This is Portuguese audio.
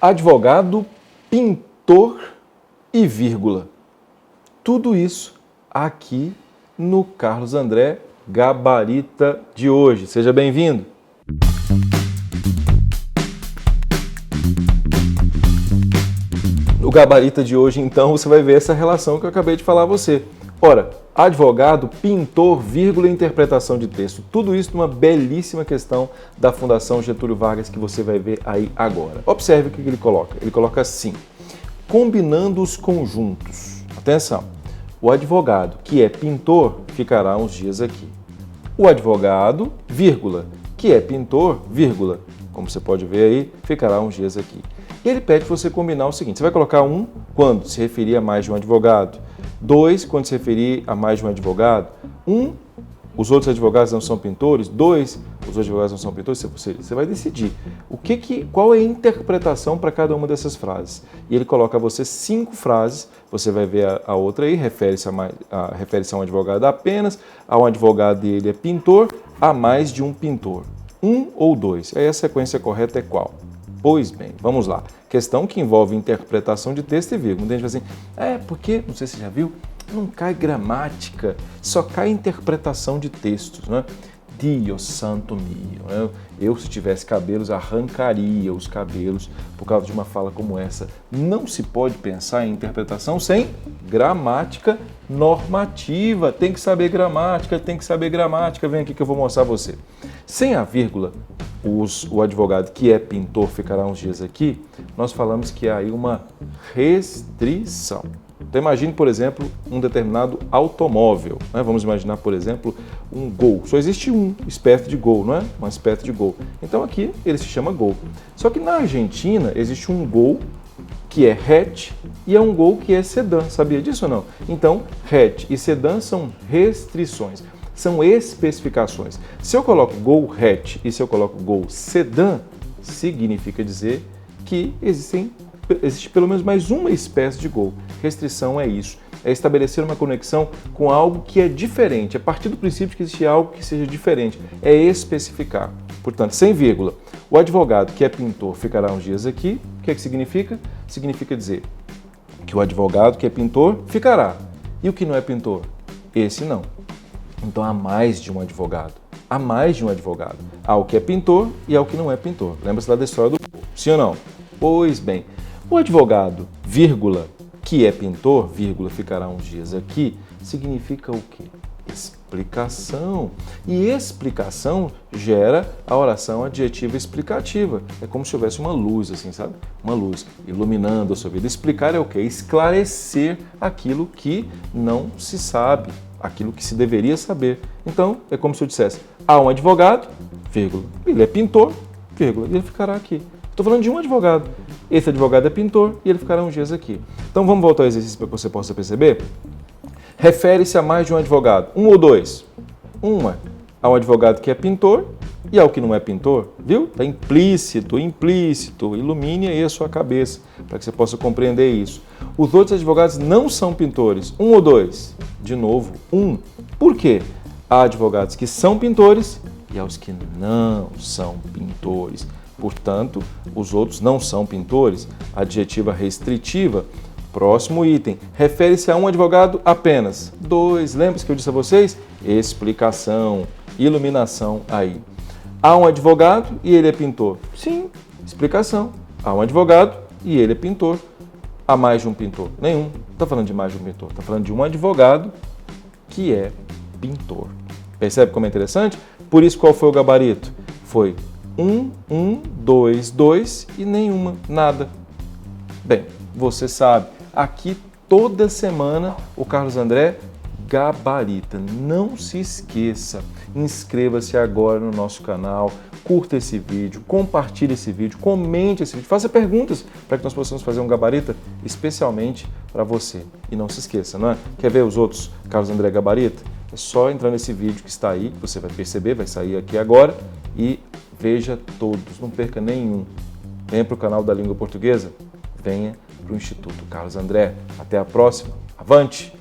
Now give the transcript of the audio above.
advogado, pintor e vírgula. Tudo isso aqui no Carlos André Gabarita de hoje. Seja bem-vindo! No Gabarita de hoje, então, você vai ver essa relação que eu acabei de falar a você. Ora, advogado, pintor, vírgula e interpretação de texto. Tudo isso numa belíssima questão da Fundação Getúlio Vargas que você vai ver aí agora. Observe o que ele coloca. Ele coloca assim, combinando os conjuntos. Atenção, o advogado que é pintor ficará uns dias aqui. O advogado, vírgula, que é pintor, vírgula, como você pode ver aí, ficará uns dias aqui. E ele pede para você combinar o seguinte, você vai colocar um quando se referir a mais de um advogado, dois quando se referir a mais de um advogado, os outros advogados não são pintores, dois, os outros advogados não são pintores, você vai decidir qual é a interpretação para cada uma dessas frases. E ele coloca a você 5 frases, você vai ver a outra aí, refere-se a um advogado apenas, a um advogado e ele é pintor, a mais de um pintor. Um ou dois. Aí a sequência correta é qual? Pois bem, vamos lá. Questão que envolve interpretação de texto e vírgula. Muita gente fala assim, porque, não sei se você já viu, não cai gramática, só cai interpretação de textos, né? Dio santo mio, né? Eu, se tivesse cabelos, arrancaria os cabelos por causa de uma fala como essa. Não se pode pensar em interpretação sem gramática normativa. Tem que saber gramática, Vem aqui que eu vou mostrar a você. Sem a vírgula, o advogado que é pintor ficará uns dias aqui, nós falamos que há aí uma restrição. Então imagine, por exemplo, um determinado automóvel. Né? Vamos imaginar, por exemplo, um Gol. Só existe uma espécie de Gol, não é? Uma espécie de Gol. Então aqui ele se chama Gol. Só que na Argentina existe um Gol que é hatch e é um Gol que é sedã. Sabia disso ou não? Então, hatch e sedã são restrições. São especificações. Se eu coloco Gol hatch e se eu coloco Gol sedã, significa dizer que existe pelo menos mais uma espécie de Gol. Restrição é isso, é estabelecer uma conexão com algo que é diferente, a partir do princípio que existe algo que seja diferente, é especificar. Portanto, sem vírgula, o advogado que é pintor ficará uns dias aqui, o que é que significa? Significa dizer que o advogado que é pintor ficará, e o que não é pintor? Esse não. Então há mais de um advogado. Há mais de um advogado. Há o que é pintor e há o que não é pintor. Lembra-se lá da história do Gol? Sim ou não? Pois bem, o advogado, vírgula, que é pintor, vírgula, ficará uns dias aqui, significa o quê? Explicação. E explicação gera a oração adjetiva explicativa. É como se houvesse uma luz, assim, sabe? Uma luz iluminando a sua vida. Explicar é o quê? Esclarecer aquilo que não se sabe, aquilo que se deveria saber. Então, é como se eu dissesse, há um advogado, vírgula, ele é pintor, vírgula, e ele ficará aqui. Estou falando de um advogado. Esse advogado é pintor e ele ficará uns dias aqui. Então vamos voltar ao exercício para que você possa perceber. Refere-se a mais de um advogado. Um ou dois? Uma ao advogado que é pintor e ao que não é pintor. Viu? Está implícito. Ilumine aí a sua cabeça para que você possa compreender isso. Os outros advogados não são pintores. Um ou dois? De novo, um. Por quê? Há advogados que são pintores e há os que não são pintores. Portanto, os outros não são pintores. Adjetiva restritiva. Próximo item. Refere-se a um advogado apenas. 2. Lembra-se que eu disse a vocês? Explicação, iluminação aí. Há um advogado e ele é pintor. Sim, explicação. Há um advogado e ele é pintor. Há mais de um pintor? Nenhum. Não está falando de mais de um pintor. Está falando de um advogado que é pintor. Percebe como é interessante? Por isso, qual foi o gabarito? Foi 1, 2, 2 e nenhuma, nada. Bem, você sabe, aqui toda semana o Carlos André gabarita. Não se esqueça, inscreva-se agora no nosso canal, curta esse vídeo, compartilhe esse vídeo, comente esse vídeo, faça perguntas para que nós possamos fazer um gabarita especialmente para você. E não se esqueça, não é? Quer ver os outros Carlos André gabarita? É só entrar nesse vídeo que está aí, que você vai perceber, vai sair aqui agora e veja todos, não perca nenhum. Venha para o canal da Língua Portuguesa, venha para o Instituto Carlos André. Até a próxima. Avante!